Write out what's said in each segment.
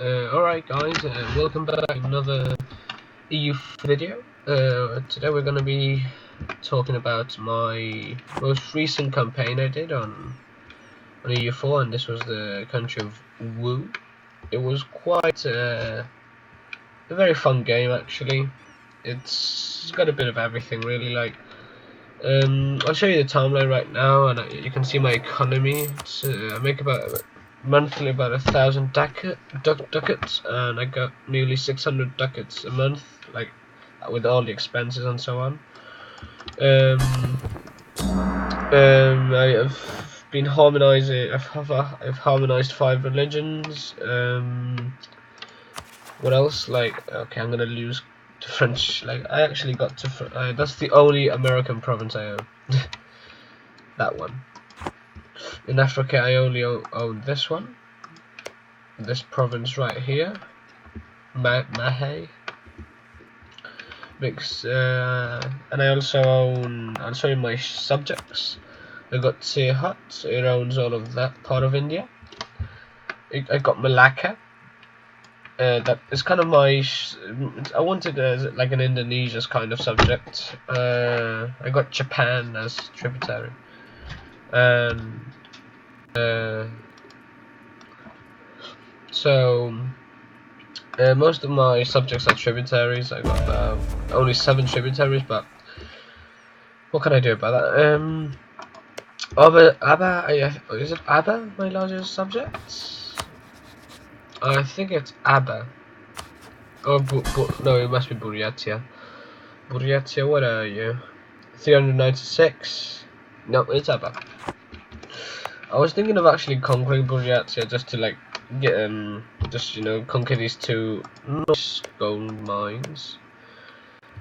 Alright guys, welcome back to another EU4 video. Today we're going to be talking about my most recent campaign I did on EU4, and this was the country of Wu. It was quite a very fun game actually. It's got a bit of everything really. I'll show you the timeline right now, and you can see my economy. I make about monthly about 1,000 ducats, and I got nearly 600 ducats a month, like with all the expenses and so on. I have been harmonizing. I've harmonized 5 religions. What else? Okay, I'm gonna lose to French. I actually got to. That's the only American province I own. That one. In Africa, I only own this one. This province right here. Mahe. And I also own. I'll show you my subjects. I got Tirhut. It owns all of that part of India. I got Malacca. That is kind of my. I wanted like an Indonesia's kind of subject. I got Japan as tributary, and most of my subjects are tributaries. I got only 7 tributaries, but what can I do about that? Is it Abba my largest subject? I think it's Abba. Oh, no, it must be Buryatia. Buryatia, what are you? 396? No, it's Abba. I was thinking of actually conquering Buryatia just to get conquer these 2 nice gold mines.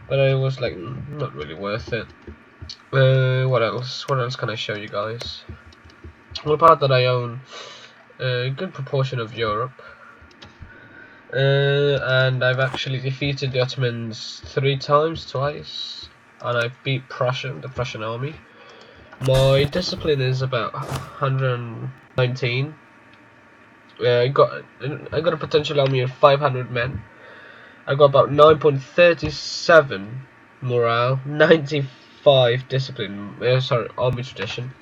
But I was like, not really worth it. What else? What else can I show you guys? Well, apart that I own a good proportion of Europe. And I've actually defeated the Ottomans 3 times, twice, and I've beat the Prussian army. My discipline is about 119. I got a potential army of 500 men. I got about 9.37 morale, 95 discipline. Army tradition.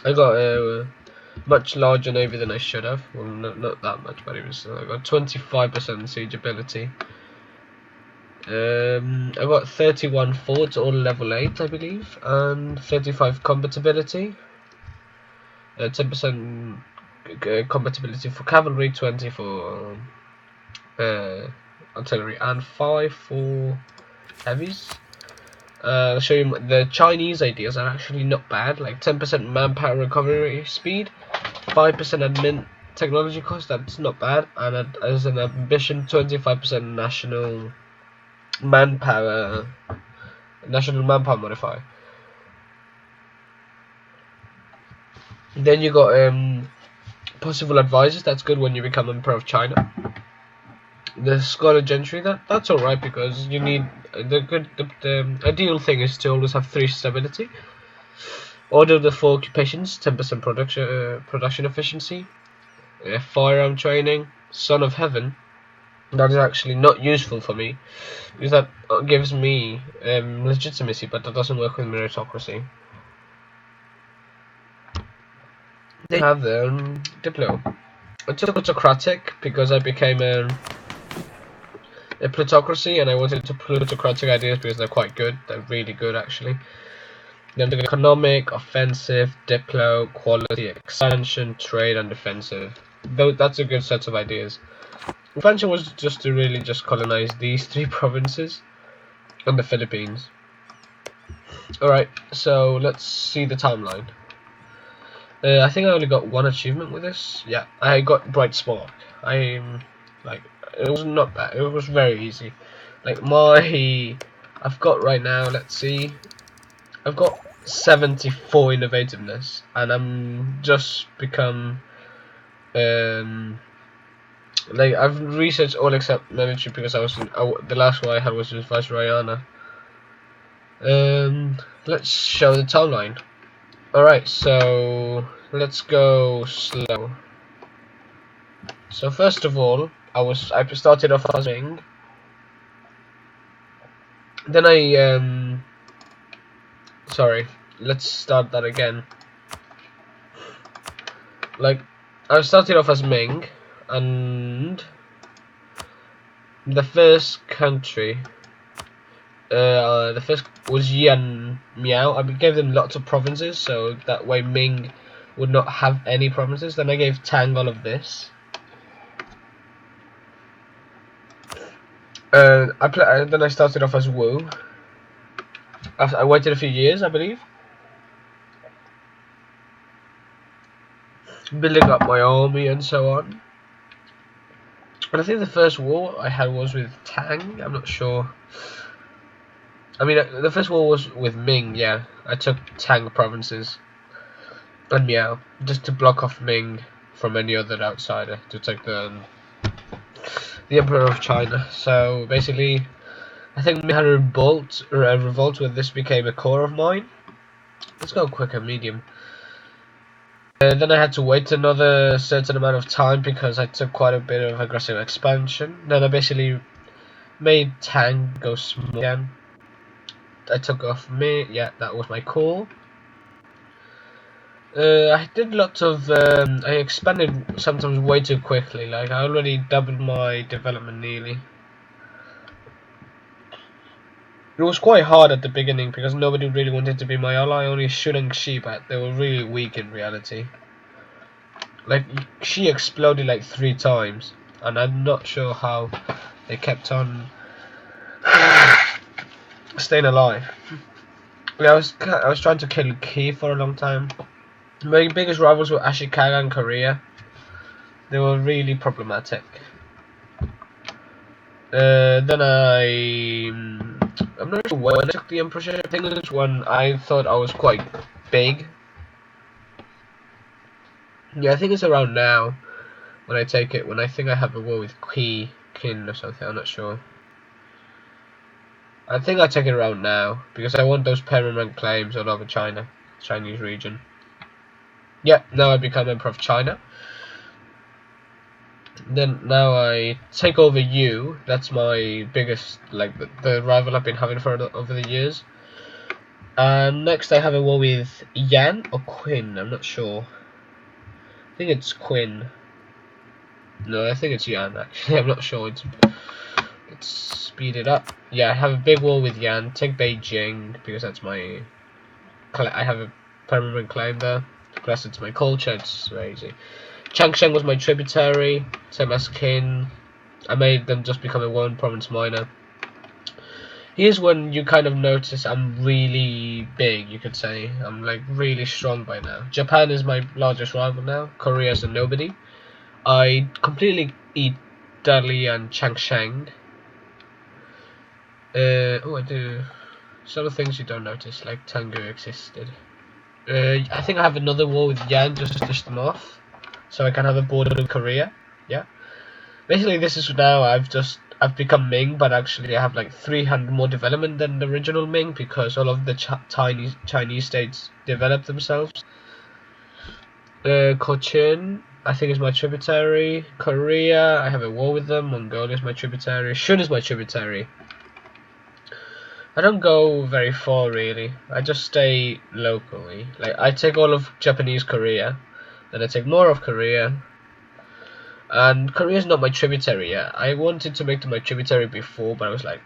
I got much larger navy than I should have. Well, not that much, but it was. I got 25% siege ability. I got 31 forts, all level 8, I believe, and 35 combatability. 10% combatability for cavalry, 20 for artillery, and 5 for heavies. I'll show you the Chinese ideas are actually not bad. Like 10% manpower recovery speed, 5% admin technology cost. That's not bad. And as an ambition, 25% national manpower modifier. Then you got possible advisors. That's good when you become emperor of China. The scholar gentry, that's alright, because you need the ideal thing is to always have 3 stability. Order of the 4 occupations, 10% production efficiency. Firearm training, son of heaven. That is actually not useful for me, because that gives me legitimacy, but that doesn't work with meritocracy. They have the Diplo. I took plutocratic because I became a plutocracy, and I wanted to plutocratic ideas because they're quite good. They're really good, actually. Then the economic, offensive, diplo, quality, expansion, trade, and defensive. That's a good set of ideas. Expansion was just to really just colonize these 3 provinces and the Philippines. Alright, so let's see the timeline. I think I only got 1 achievement with this. Yeah, I got Bright Spark. It was not bad. It was very easy. I've got right now, let's see, I've got 74 innovativeness, and I'm just become I've researched all except military, because the last one I had was with Viceroyana. Let's show the timeline. Alright, so let's go slow. So first of all, I started off as Ming. Then sorry, let's start that again. Like, I started off as Ming, and the first country, the first was Yan Miao. I gave them lots of provinces, so that way Ming would not have any provinces. Then I gave Tang all of this. Then I started off as Wu. I waited a few years, I believe, building up my army and so on. And I think the first war I had was with Tang. I'm not sure. I mean, the first war was with Ming. Yeah, I took Tang provinces and Miao just to block off Ming from any other outsider to take the Emperor of China. So basically, I think we had a revolt where this became a core of mine. Let's go quicker, medium. Then I had to wait another certain amount of time because I took quite a bit of aggressive expansion. Then I basically made Tang go small again. I took off me. Yeah, that was my core. I did lots of. I expanded sometimes way too quickly. Like I already doubled my development nearly. It was quite hard at the beginning because nobody really wanted to be my ally. Only Shun and Shi, but they were really weak in reality. Like she exploded like 3 times, and I'm not sure how they kept on staying alive. Yeah, I was trying to kill Ki for a long time. My biggest rivals were Ashikaga and Korea. They were really problematic. Then I'm not sure when I took the Emperorship. I think it was when I thought I was quite big. Yeah, I think it's around now when I take it. When I think I have a war with Kin or something. I'm not sure. I think I take it around now because I want those permanent claims all over China, Chinese region. Yeah, now I become Emperor of China. Then now I take over you. That's my biggest, like the rival I've been having for over the years. And next I have a war with Yan or Quinn. I'm not sure. I think it's Quinn. No, I think it's Yan actually. I'm not sure. Let's speed it up. Yeah, I have a big war with Yan. Take Beijing because that's my. I have a permanent claim there. Plus it's my culture. It's very easy. Changsheng was my tributary, same as Qin. I made them just become a 1 province minor. Here's when you kind of notice I'm really big, you could say. I'm like really strong by now. Japan is my largest rival now. Korea is a nobody. I completely eat Dali and Changsheng. I do some things you don't notice, like Tangu existed. I think I have another war with Yan just to dish them off. So I can have a border with Korea. Yeah. Basically, this is now I've become Ming, but actually I have like 300 more development than the original Ming because all of the Chinese states developed themselves. Cochin, I think, is my tributary. Korea, I have a war with them. Mongolia is my tributary. Shun is my tributary. I don't go very far really. I just stay locally. Like I take all of Japanese Korea. Then I take more of Korea. And Korea is not my tributary yet. I wanted to make them my tributary before, but I was like,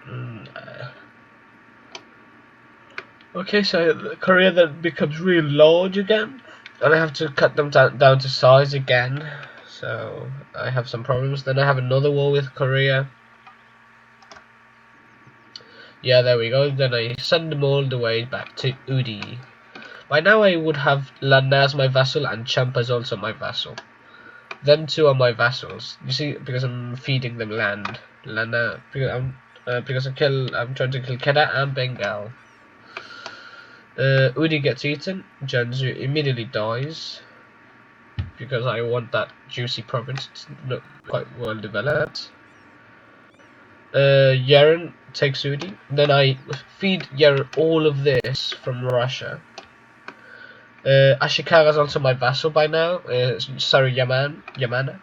Okay, so Korea then becomes really large again. And I have to cut them down to size again. So I have some problems. Then I have another war with Korea. Yeah, there we go. Then I send them all the way back to Udi. By now I would have Lana as my vassal and Champa as also my vassal. Them 2 are my vassals. You see, because I'm feeding them land. Lana, because I'm trying to kill Kedah and Bengal. Udi gets eaten. Janzu immediately dies because I want that juicy province. It's not quite well developed. Yaren takes Udi. Then I feed Yaren all of this from Russia. Ashikaga is also my vassal by now. Sorry, Yamana.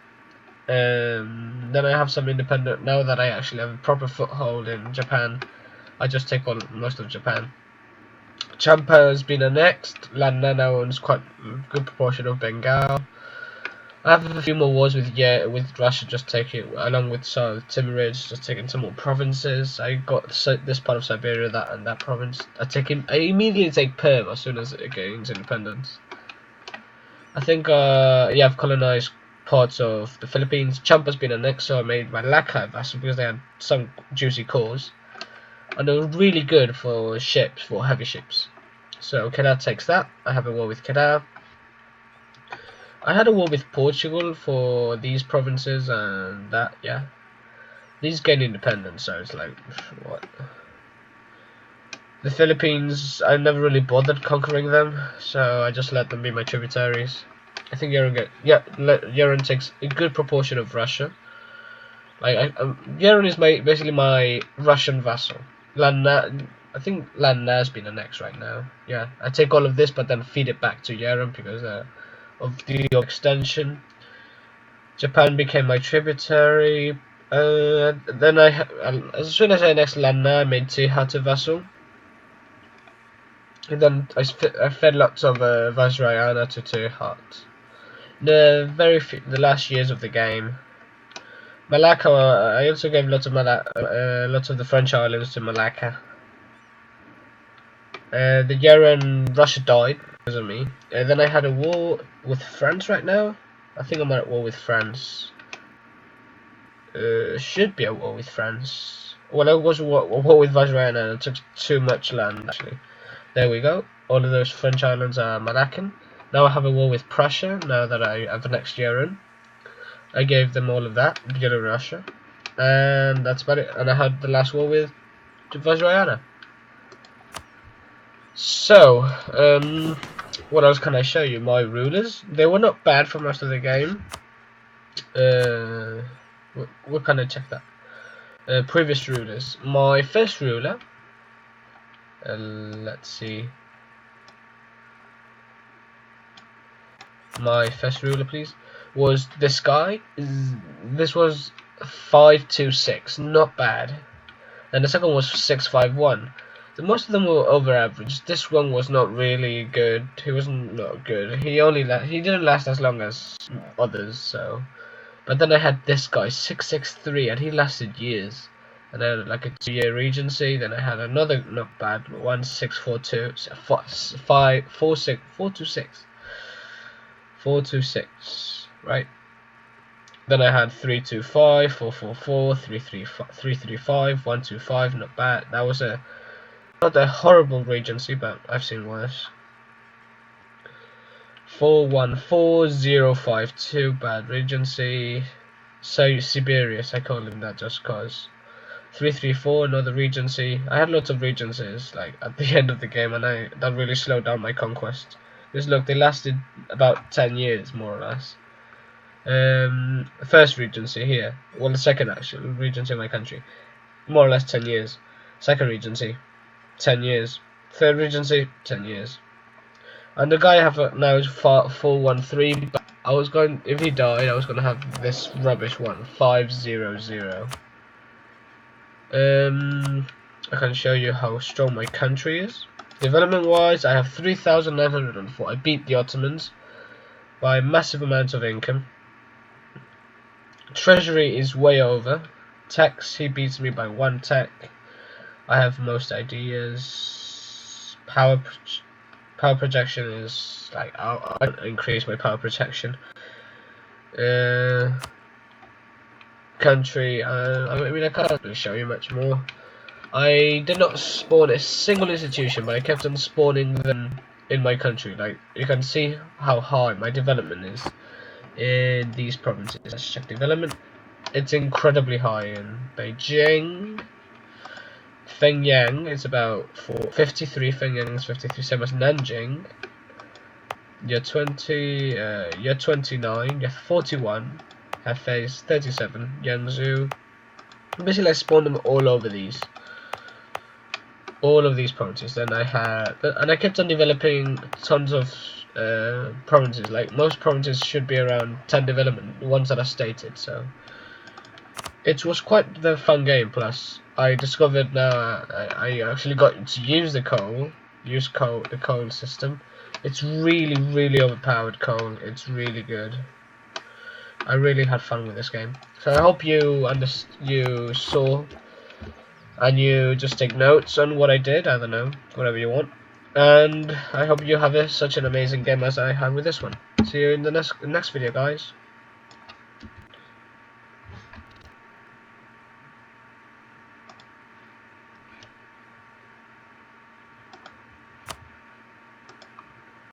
Then I have some independent. Now that I actually have a proper foothold in Japan, I just take on most of Japan. Champa has been annexed. Lanna now owns quite a good proportion of Bengal. I have a few more wars with Russia, just taking, along with Timurids, just taking some more provinces. I got this part of Siberia, that and that province. I immediately take Perm as soon as it gains independence. I think yeah, I've colonized parts of the Philippines. Champa's been annexed, so I made Malacca vassal because they had some juicy cores, and they were really good for ships, for heavy ships. So Kedah takes that. I have a war with Kedah. I had a war with Portugal for these provinces, and that, yeah. These gained independence, so it's like, what? The Philippines, I never really bothered conquering them, so I just let them be my tributaries. I think Yerevan takes a good proportion of Russia. Like, Yerevan is basically my Russian vassal. I think Lanna has been annexed right now. Yeah, I take all of this, but then feed it back to Yerevan because of the extension. Japan became my tributary. Then as soon as I annexed Lanna, I made Tihata vassal. And then I fed lots of Vajrayana to Tihat. The last years of the game, Malacca. I also gave lots of lots of the French islands to Malacca. The year when Russia died because of me. Then I had a war with France right now. I think I'm at war with France. Should be at war with France. Well, I was at war with Vajrayana and it took too much land, actually. There we go. All of those French islands are Malaccan. Now I have a war with Prussia, now that I have the next year in. I gave them all of that, Russia. And that's about it. And I had the last war with Vajrayana. So, what else can I show you? My rulers. They were not bad for most of the game. What can I check that? Previous rulers. My first ruler. Let's see. My first ruler, please, was this guy. This was 526, not bad. And the second was 651. Most of them were over average. This one was not really good. He wasn't not good. He didn't last as long as others. So, but then I had this guy 663, and he lasted years. And I had like a 2-year regency. Then I had another not bad 1642, 426, right? Then I had 325, 444, 335, 125, not bad. That was not a horrible regency, but I've seen worse. 414052, bad regency. So Siberius, I call him that just cause. 334, another regency. I had lots of regencies like at the end of the game, and that really slowed down my conquest. Because look, they lasted about 10 years more or less. First regency here, well, the second actual regency of my country, more or less 10 years. Second regency, 10 years. Third regency, 10 years. And the guy I have now is 413. But I was going, if he died, I was going to have this rubbish one, 500. I can show you how strong my country is. Development wise, I have 3,904. I beat the Ottomans by massive amounts of income. Treasury is way over. Tax, he beats me by 1 tech. I have most ideas. Power projection is like, I'll increase my power projection. Country, I mean, I can't really show you much more. I did not spawn a single institution, but I kept on spawning them in my country. Like, you can see how high my development is in these provinces. Let's check development. It's incredibly high in Beijing. Fengyang is about 53. Fengyang is 53. Same as Nanjing. You're 20. You're 29. You're 41. Hefei is 37. Yangzhou. Basically, I spawned them all over these. All of these provinces. Then I had, and I kept on developing tons of provinces. Like most provinces should be around 10 development, the ones that are stated. So it was quite the fun game. Plus, I discovered now I actually got to use the coal system. It's really overpowered coal. It's really good. I really had fun with this game. So I hope you saw and you just take notes on what I did. I don't know, whatever you want. And I hope you have such an amazing game as I had with this one. See you in the next video, guys.